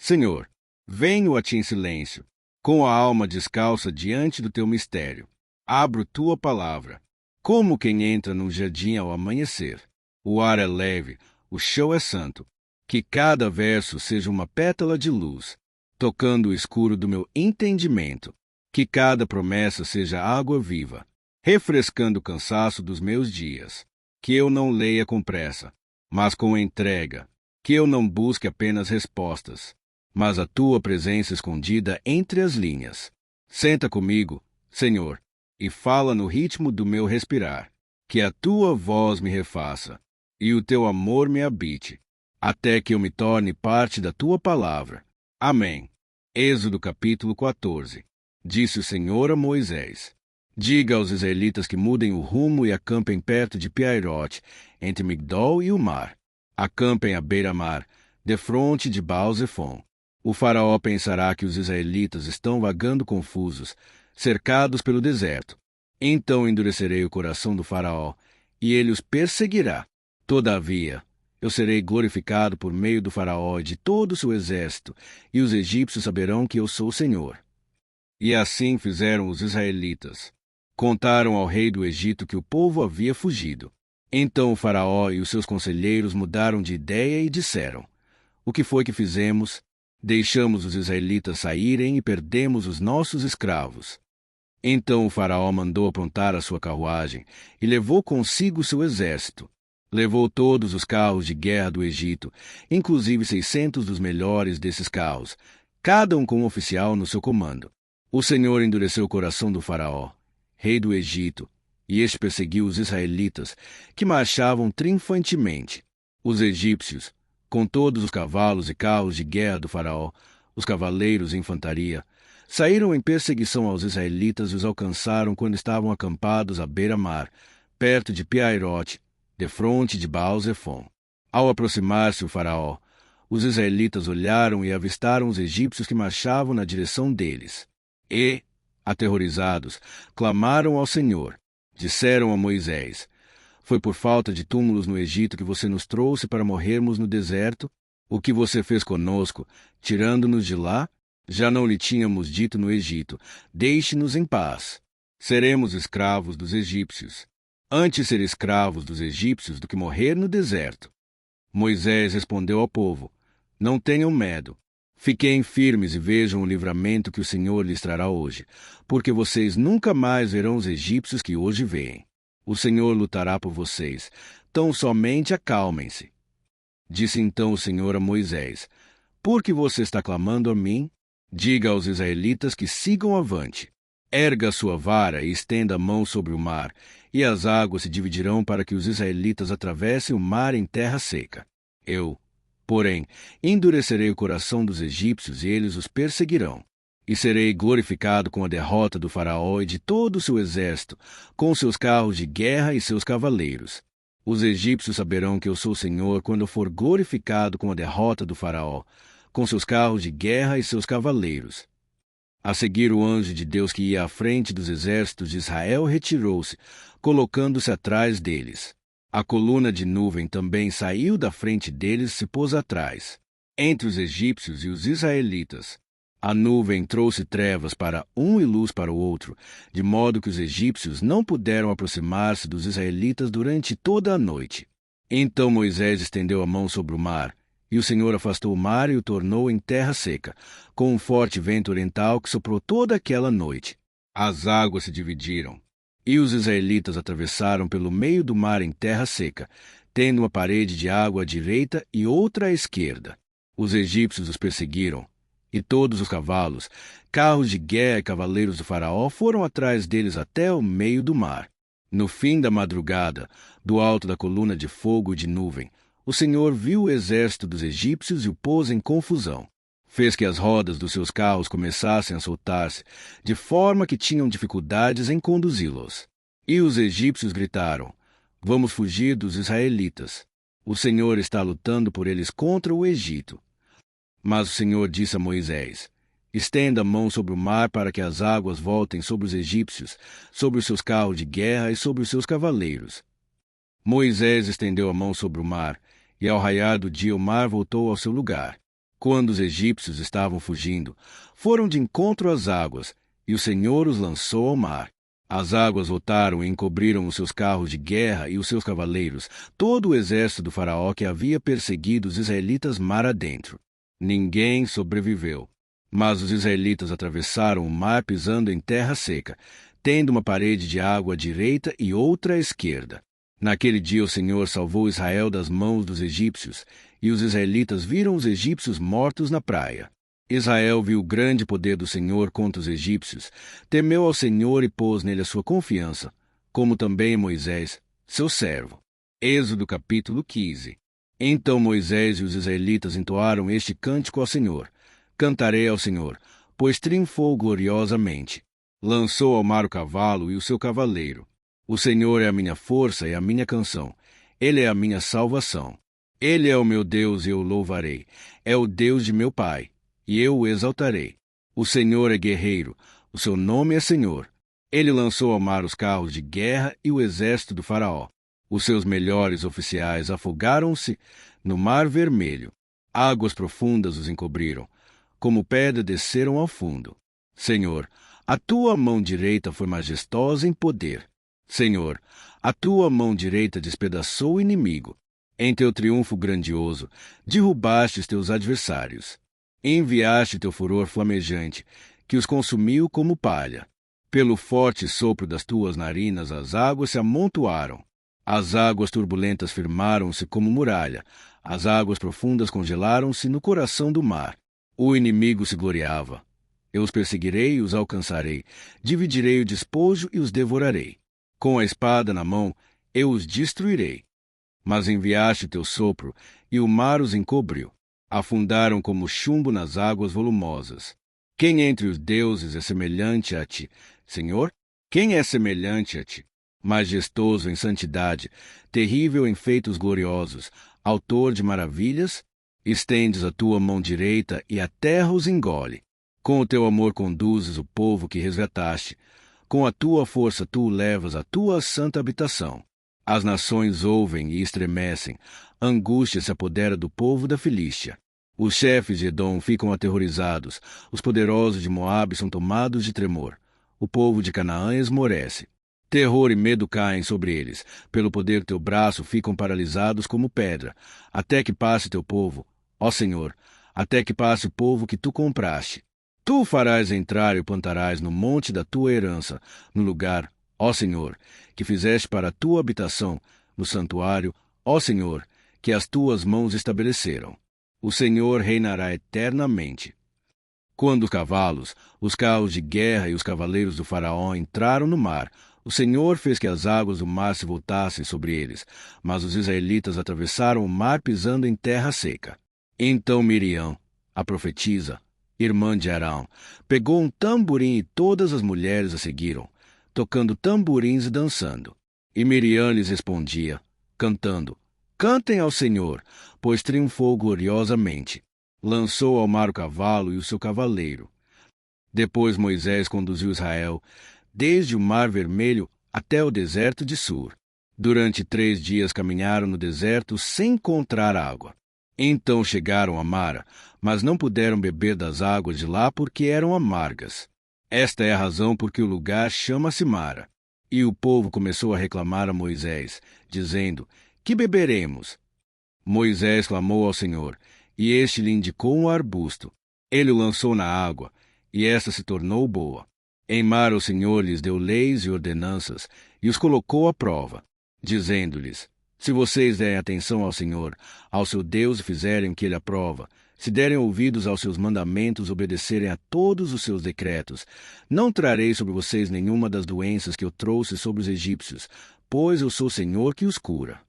Senhor, venho a ti em silêncio, com a alma descalça diante do teu mistério. Abro tua palavra, como quem entra num jardim ao amanhecer. O ar é leve, o chão é santo. Que cada verso seja uma pétala de luz, tocando o escuro do meu entendimento. Que cada promessa seja água viva, refrescando o cansaço dos meus dias. Que eu não leia com pressa, mas com entrega. Que eu não busque apenas respostas, mas a tua presença escondida entre as linhas. Senta comigo, Senhor, e fala no ritmo do meu respirar. Que a tua voz me refaça e o teu amor me habite, até que eu me torne parte da tua palavra. Amém. Êxodo capítulo 14. Disse o Senhor a Moisés: Diga aos israelitas que mudem o rumo e acampem perto de Piairote, entre Migdol e o mar. Acampem à beira-mar, defronte de Baal-Zefon. O faraó pensará que os israelitas estão vagando confusos, cercados pelo deserto. Então endurecerei o coração do faraó, e ele os perseguirá. Todavia, eu serei glorificado por meio do faraó e de todo o seu exército, e os egípcios saberão que eu sou o Senhor. E assim fizeram os israelitas. Contaram ao rei do Egito que o povo havia fugido. Então o faraó e os seus conselheiros mudaram de ideia e disseram: O que foi que fizemos? Deixamos os israelitas saírem e perdemos os nossos escravos. Então o faraó mandou aprontar a sua carruagem e levou consigo seu exército. Levou todos os carros de guerra do Egito, inclusive 600 dos melhores desses carros, cada um com um oficial no seu comando. O Senhor endureceu o coração do faraó, rei do Egito, e este perseguiu os israelitas, que marchavam triunfantemente. Os egípcios, com todos os cavalos e carros de guerra do faraó, os cavaleiros e infantaria, saíram em perseguição aos israelitas e os alcançaram quando estavam acampados à beira-mar, perto de Piairote, defronte de Baal-Zefon. Ao aproximar-se o faraó, os israelitas olharam e avistaram os egípcios que marchavam na direção deles. E, aterrorizados, clamaram ao Senhor. Disseram a Moisés: Foi por falta de túmulos no Egito que você nos trouxe para morrermos no deserto? O que você fez conosco, tirando-nos de lá? Já não lhe tínhamos dito no Egito: Deixe-nos em paz. Seremos escravos dos egípcios. Antes ser escravos dos egípcios do que morrer no deserto. Moisés respondeu ao povo: Não tenham medo. Fiquem firmes e vejam o livramento que o Senhor lhes trará hoje, porque vocês nunca mais verão os egípcios que hoje veem. O Senhor lutará por vocês, tão somente acalmem-se. Disse então o Senhor a Moisés: Por que você está clamando a mim? Diga aos israelitas que sigam avante. Erga a sua vara e estenda a mão sobre o mar, e as águas se dividirão para que os israelitas atravessem o mar em terra seca. Eu, porém, endurecerei o coração dos egípcios e eles os perseguirão. E serei glorificado com a derrota do faraó e de todo o seu exército, com seus carros de guerra e seus cavaleiros. Os egípcios saberão que eu sou o Senhor quando eu for glorificado com a derrota do faraó, com seus carros de guerra e seus cavaleiros. A seguir, o anjo de Deus que ia à frente dos exércitos de Israel retirou-se, colocando-se atrás deles. A coluna de nuvem também saiu da frente deles e se pôs atrás, entre os egípcios e os israelitas. A nuvem trouxe trevas para um e luz para o outro, de modo que os egípcios não puderam aproximar-se dos israelitas durante toda a noite. Então Moisés estendeu a mão sobre o mar, e o Senhor afastou o mar e o tornou em terra seca, com um forte vento oriental que soprou toda aquela noite. As águas se dividiram, e os israelitas atravessaram pelo meio do mar em terra seca, tendo uma parede de água à direita e outra à esquerda. Os egípcios os perseguiram, e todos os cavalos, carros de guerra e cavaleiros do faraó foram atrás deles até o meio do mar. No fim da madrugada, do alto da coluna de fogo e de nuvem, o Senhor viu o exército dos egípcios e o pôs em confusão. Fez que as rodas dos seus carros começassem a soltar-se, de forma que tinham dificuldades em conduzi-los. E os egípcios gritaram: Vamos fugir dos israelitas. O Senhor está lutando por eles contra o Egito. Mas o Senhor disse a Moisés: Estenda a mão sobre o mar para que as águas voltem sobre os egípcios, sobre os seus carros de guerra e sobre os seus cavaleiros. Moisés estendeu a mão sobre o mar, e ao raiar do dia o mar voltou ao seu lugar. Quando os egípcios estavam fugindo, foram de encontro às águas, e o Senhor os lançou ao mar. As águas voltaram e encobriram os seus carros de guerra e os seus cavaleiros, todo o exército do faraó que havia perseguido os israelitas mar adentro. Ninguém sobreviveu. Mas os israelitas atravessaram o mar pisando em terra seca, tendo uma parede de água à direita e outra à esquerda. Naquele dia o Senhor salvou Israel das mãos dos egípcios, e os israelitas viram os egípcios mortos na praia. Israel viu o grande poder do Senhor contra os egípcios, temeu ao Senhor e pôs nele a sua confiança, como também Moisés, seu servo. Êxodo capítulo 15. Então Moisés e os israelitas entoaram este cântico ao Senhor. Cantarei ao Senhor, pois triunfou gloriosamente. Lançou ao mar o cavalo e o seu cavaleiro. O Senhor é a minha força e a minha canção. Ele é a minha salvação. Ele é o meu Deus e eu o louvarei. É o Deus de meu pai, e eu o exaltarei. O Senhor é guerreiro, o seu nome é Senhor. Ele lançou ao mar os carros de guerra e o exército do faraó. Os seus melhores oficiais afogaram-se no mar vermelho. Águas profundas os encobriram. Como pedra desceram ao fundo. Senhor, a tua mão direita foi majestosa em poder. Senhor, a tua mão direita despedaçou o inimigo. Em teu triunfo grandioso, derrubaste teus adversários. Enviaste teu furor flamejante, que os consumiu como palha. Pelo forte sopro das tuas narinas, as águas se amontoaram. As águas turbulentas firmaram-se como muralha. As águas profundas congelaram-se no coração do mar. O inimigo se gloriava. Eu os perseguirei e os alcançarei. Dividirei o despojo e os devorarei. Com a espada na mão, eu os destruirei. Mas enviaste teu sopro, e o mar os encobriu. Afundaram como chumbo nas águas volumosas. Quem entre os deuses é semelhante a ti, Senhor? Quem é semelhante a ti? Majestoso em santidade, terrível em feitos gloriosos, autor de maravilhas? Estendes a tua mão direita e a terra os engole. Com o teu amor conduzes o povo que resgataste. Com a tua força tu o levas à tua santa habitação. As nações ouvem e estremecem. Angústia se apodera do povo da Filístia. Os chefes de Edom ficam aterrorizados. Os poderosos de Moabe são tomados de tremor. O povo de Canaã esmorece. Terror e medo caem sobre eles. Pelo poder do teu braço ficam paralisados como pedra. Até que passe teu povo, ó Senhor, até que passe o povo que tu compraste. Tu o farás entrar e o plantarás no monte da tua herança, no lugar, ó Senhor, que fizeste para a tua habitação, no santuário, ó Senhor, que as tuas mãos estabeleceram. O Senhor reinará eternamente. Quando os carros de guerra e os cavaleiros do faraó entraram no mar, o Senhor fez que as águas do mar se voltassem sobre eles, mas os israelitas atravessaram o mar pisando em terra seca. Então Miriam, a profetisa, irmã de Arão, pegou um tamborim e todas as mulheres a seguiram, tocando tamborins e dançando. E Miriam lhes respondia, cantando, Cantem ao Senhor, pois triunfou gloriosamente. Lançou ao mar o cavalo e o seu cavaleiro. Depois Moisés conduziu Israel, desde o Mar Vermelho até o deserto de Sur. Durante 3 dias caminharam no deserto sem encontrar água. Então chegaram a Mara, mas não puderam beber das águas de lá porque eram amargas. Esta é a razão por que o lugar chama-se Mara. E o povo começou a reclamar a Moisés, dizendo, Que beberemos? Moisés clamou ao Senhor, e este lhe indicou um arbusto. Ele o lançou na água, e esta se tornou boa. Em Mara o Senhor lhes deu leis e ordenanças, e os colocou à prova, dizendo-lhes, Se vocês derem atenção ao Senhor, ao seu Deus, e fizerem o que ele aprova, se derem ouvidos aos seus mandamentos, obedecerem a todos os seus decretos, não trarei sobre vocês nenhuma das doenças que eu trouxe sobre os egípcios, pois eu sou o Senhor que os cura.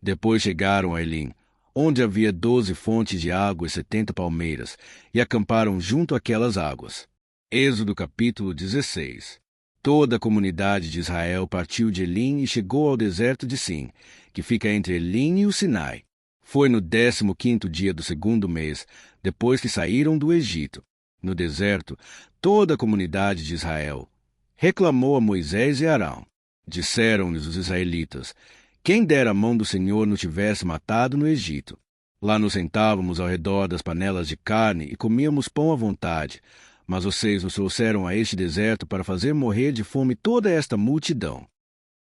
Depois chegaram a Elim, onde havia 12 fontes de água e 70 palmeiras, e acamparam junto àquelas águas. Êxodo capítulo 16. Toda a comunidade de Israel partiu de Elim e chegou ao deserto de Sim, que fica entre Elim e o Sinai. Foi no 15º dia do 2º mês, depois que saíram do Egito. No deserto, toda a comunidade de Israel reclamou a Moisés e Arão. Disseram-lhes os israelitas, Quem dera a mão do Senhor nos tivesse matado no Egito, Lá nos sentávamos ao redor das panelas de carne e comíamos pão à vontade. Mas vocês nos trouxeram a este deserto para fazer morrer de fome toda esta multidão.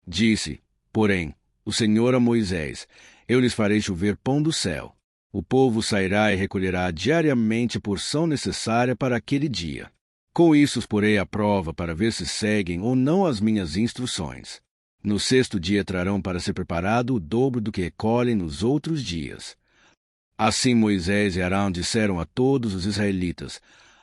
Disse, porém, o Senhor a Moisés: Eu lhes farei chover pão do céu. O povo sairá e recolherá diariamente a porção necessária para aquele dia. Com isso os porei à prova para ver se seguem ou não as minhas instruções. No sexto dia trarão para ser preparado o dobro do que recolhem nos outros dias. Assim Moisés e Arão disseram a todos os israelitas: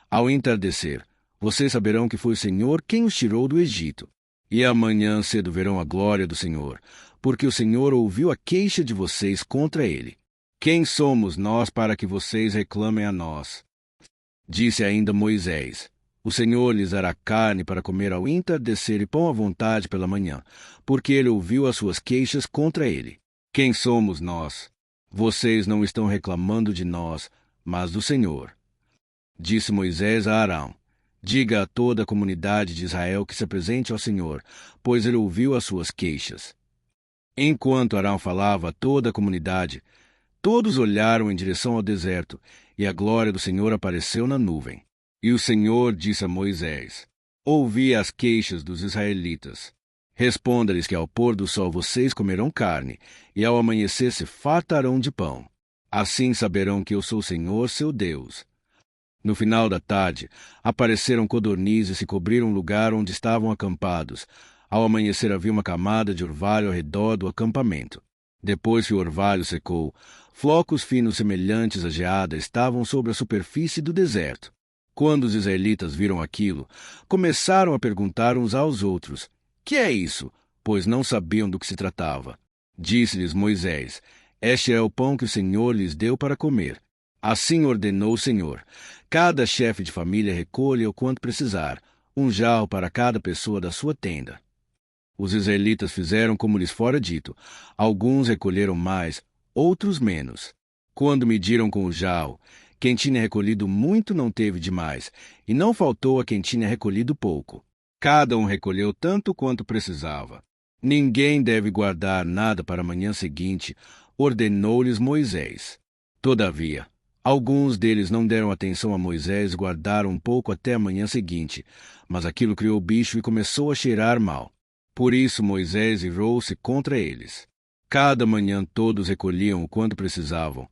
Ao entardecer, vocês saberão que foi o Senhor quem os tirou do Egito. E amanhã cedo verão a glória do Senhor, porque o Senhor ouviu a queixa de vocês contra ele. Quem somos nós para que vocês reclamem a nós? Disse ainda Moisés: O Senhor lhes dará carne para comer ao entardecer e pão à vontade pela manhã, porque ele ouviu as suas queixas contra ele. Quem somos nós? Vocês não estão reclamando de nós, mas do Senhor. Disse Moisés a Arão: Diga a toda a comunidade de Israel que se apresente ao Senhor, pois ele ouviu as suas queixas. Enquanto Arão falava a toda a comunidade, todos olharam em direção ao deserto, e a glória do Senhor apareceu na nuvem. E o Senhor disse a Moisés: Ouvi as queixas dos israelitas. Responda-lhes que ao pôr do sol vocês comerão carne, e ao amanhecer se fartarão de pão. Assim saberão que eu sou o Senhor, seu Deus. No final da tarde, apareceram codornizes e cobriram o lugar onde estavam acampados. Ao amanhecer havia uma camada de orvalho ao redor do acampamento. Depois que o orvalho secou, flocos finos semelhantes à geada estavam sobre a superfície do deserto. Quando os israelitas viram aquilo, começaram a perguntar uns aos outros: Que é isso? Pois não sabiam do que se tratava. Disse-lhes Moisés: Este é o pão que o Senhor lhes deu para comer. Assim ordenou o Senhor: Cada chefe de família recolha o quanto precisar, um jarro para cada pessoa da sua tenda. Os israelitas fizeram como lhes fora dito. Alguns recolheram mais, outros menos. Quando mediram com o jarro, quem tinha recolhido muito não teve demais, e não faltou a quem tinha recolhido pouco. Cada um recolheu tanto quanto precisava. Ninguém deve guardar nada para a manhã seguinte, ordenou-lhes Moisés. Todavia, alguns deles não deram atenção a Moisés e guardaram um pouco até a manhã seguinte, mas aquilo criou bicho e começou a cheirar mal. Por isso Moisés irou-se contra eles. Cada manhã todos recolhiam o quanto precisavam,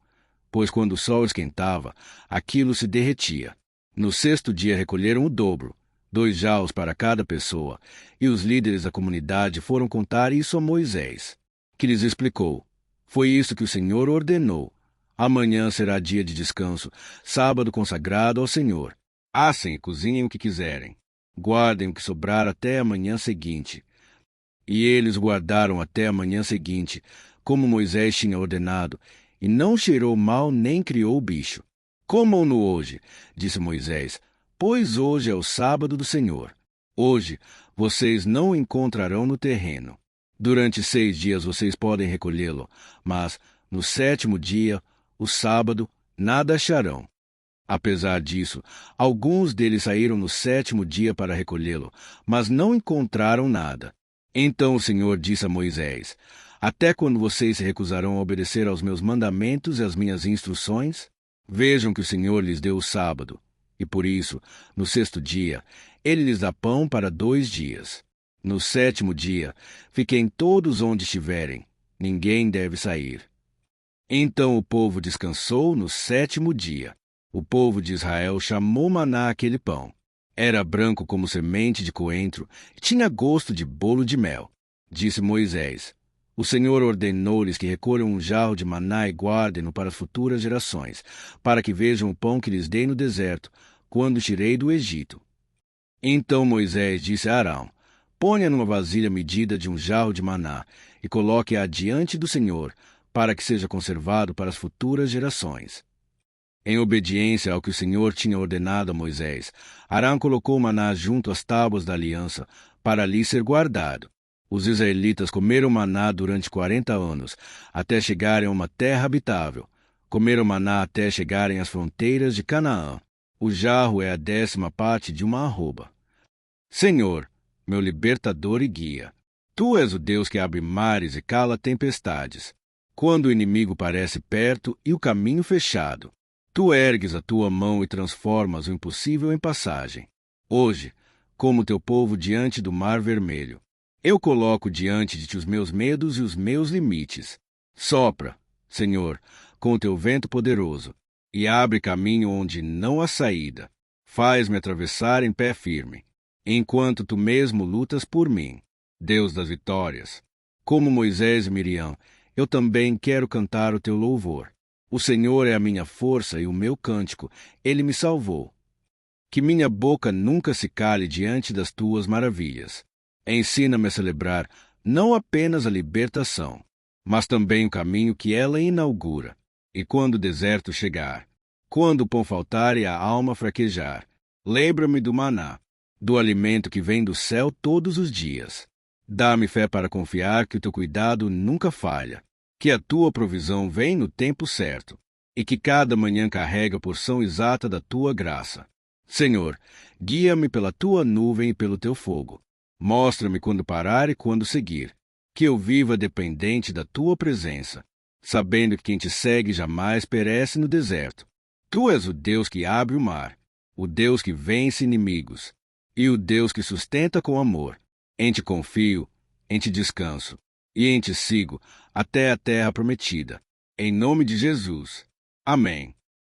pois quando o sol esquentava, aquilo se derretia. No sexto dia recolheram o dobro, 2 jarros para cada pessoa, e os líderes da comunidade foram contar isso a Moisés, que lhes explicou: Foi isso que o Senhor ordenou. Amanhã será dia de descanso, sábado consagrado ao Senhor. Assem e cozinhem o que quiserem. Guardem o que sobrar até a manhã seguinte. E eles guardaram até a manhã seguinte, como Moisés tinha ordenado, e não cheirou mal nem criou bicho. Comam-no hoje, disse Moisés, pois hoje é o sábado do Senhor. Hoje vocês não o encontrarão no terreno. Durante 6 dias vocês podem recolhê-lo, mas no 7º dia, o sábado, nada acharão. Apesar disso, alguns deles saíram no 7º dia para recolhê-lo, mas não encontraram nada. Então o Senhor disse a Moisés: Até quando vocês se recusarão a obedecer aos meus mandamentos e às minhas instruções? Vejam que o Senhor lhes deu o sábado, e por isso, no 6º dia, ele lhes dá pão para 2 dias. No 7º dia, fiquem todos onde estiverem, ninguém deve sair. Então o povo descansou no 7º dia. O povo de Israel chamou maná aquele pão. Era branco como semente de coentro e tinha gosto de bolo de mel. Disse Moisés: O Senhor ordenou-lhes que recolham um jarro de maná e guardem-no para as futuras gerações, para que vejam o pão que lhes dei no deserto, quando tirei do Egito. Então Moisés disse a Arão: Ponha numa vasilha medida de um jarro de maná e coloque-a diante do Senhor, para que seja conservado para as futuras gerações. Em obediência ao que o Senhor tinha ordenado a Moisés, Arão colocou o maná junto às tábuas da aliança, para ali ser guardado. Os israelitas comeram maná durante 40 anos, até chegarem a uma terra habitável. Comeram maná até chegarem às fronteiras de Canaã. O jarro é a 10ª parte de uma arroba. Senhor, meu libertador e guia, Tu és o Deus que abre mares e cala tempestades. quando o inimigo parece perto e o caminho fechado. Tu ergues a tua mão e transformas o impossível em passagem. Hoje, como teu povo diante do Mar Vermelho, eu coloco diante de ti os meus medos e os meus limites. Sopra, Senhor, com o teu vento poderoso, e abre caminho onde não há saída. Faz-me atravessar em pé firme, enquanto tu mesmo lutas por mim, Deus das vitórias. Como Moisés e Miriam, eu também quero cantar o teu louvor. O Senhor é a minha força e o meu cântico, ele me salvou. Que minha boca nunca se cale diante das tuas maravilhas. Ensina-me a celebrar não apenas a libertação, mas também o caminho que ela inaugura. E quando o deserto chegar, quando o pão faltar e a alma fraquejar, lembra-me do maná, do alimento que vem do céu todos os dias. Dá-me fé para confiar que o teu cuidado nunca falha, que a tua provisão vem no tempo certo, e que cada manhã carrega a porção exata da tua graça. Senhor, guia-me pela tua nuvem e pelo teu fogo. Mostra-me quando parar e quando seguir, que eu viva dependente da tua presença, sabendo que quem te segue jamais perece no deserto. Tu és o Deus que abre o mar, o Deus que vence inimigos, e o Deus que sustenta com amor. Em ti confio, em ti descanso, e em ti sigo até a terra prometida. Em nome de Jesus. Amém.